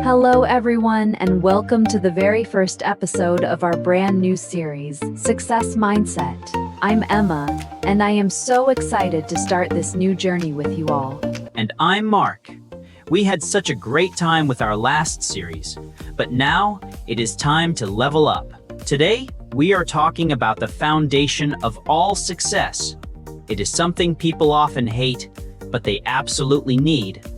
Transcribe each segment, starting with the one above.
Hello, everyone, and welcome to the very first episode of our brand new series, Success Mindset. I'm Emma, and I am so excited to start this new journey with you all. And I'm Mark. We had such a great time with our last series, but now it is time to level up. Today, we are talking about the foundation of all success. It is something people often hate, but they absolutely need: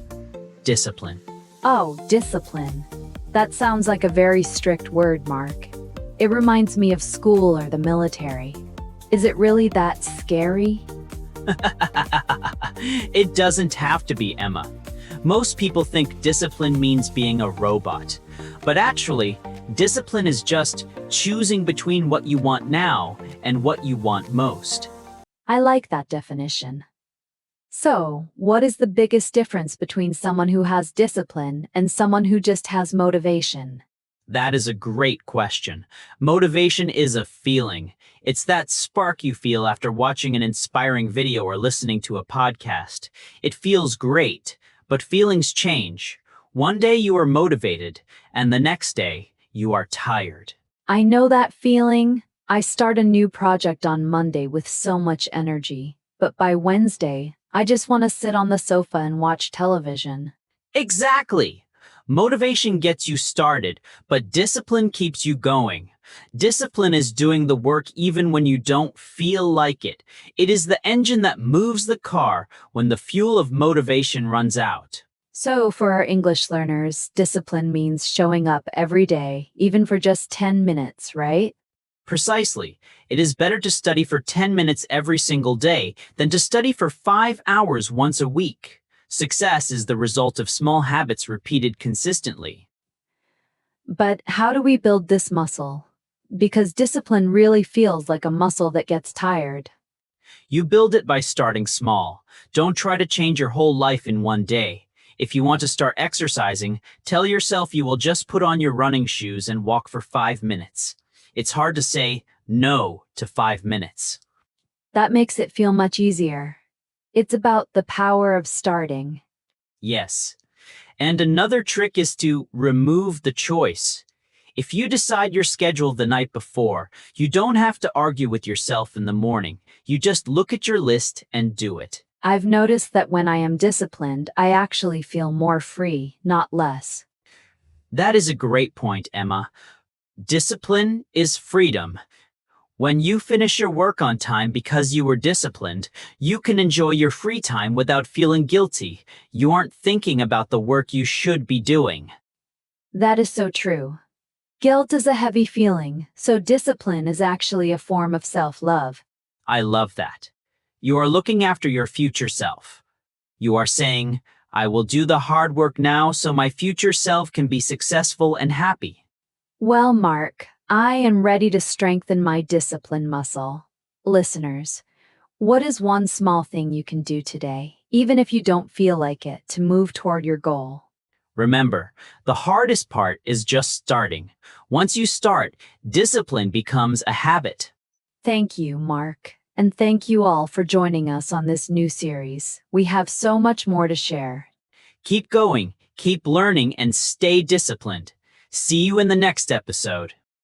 discipline. Oh, discipline. That sounds like a very strict word, Mark. It reminds me of school or the military. Is it really that scary? It doesn't have to be, Emma. Most people think discipline means being a robot. But actually, discipline is just choosing between what you want now and what you want most. I like that definition. So, what is the biggest difference between someone who has discipline and someone who just has motivation? That is a great question. Motivation is a feeling. It's that spark you feel after watching an inspiring video or listening to a podcast. It feels great, but feelings change. One day you are motivated, and the next day you are tired. I know that feeling. I start a new project on Monday with so much energy, but by Wednesday, I just want to sit on the sofa and watch television. Exactly! Motivation gets you started, but discipline keeps you going. Discipline is doing the work even when you don't feel like it. It is the engine that moves the car when the fuel of motivation runs out. So, for our English learners, discipline means showing up every day, even for just 10 minutes, right? Precisely. It is better to study for 10 minutes every single day than to study for 5 hours once a week. Success is the result of small habits repeated consistently. But how do we build this muscle? Because discipline really feels like a muscle that gets tired. You build it by starting small. Don't try to change your whole life in one day. If you want to start exercising, tell yourself you will just put on your running shoes and walk for 5 minutes. It's hard to say no to 5 minutes. That makes it feel much easier. It's about the power of starting. Yes. And another trick is to remove the choice. If you decide your schedule the night before, you don't have to argue with yourself in the morning. You just look at your list and do it. I've noticed that when I am disciplined, I actually feel more free, not less. That is a great point, Emma. Discipline is freedom. When you finish your work on time because you were disciplined, you can enjoy your free time without feeling guilty. You aren't thinking about the work you should be doing. That is so true. Guilt is a heavy feeling, so discipline is actually a form of self-love. I love that. You are looking after your future self. You are saying, I will do the hard work now so my future self can be successful and happy. Well, Mark, I am ready to strengthen my discipline muscle. Listeners, what is one small thing you can do today, even if you don't feel like it, to move toward your goal? Remember, the hardest part is just starting. Once you start, discipline becomes a habit. Thank you, Mark, and thank you all for joining us on this new series. We have so much more to share. Keep going, keep learning, and stay disciplined. See you in the next episode.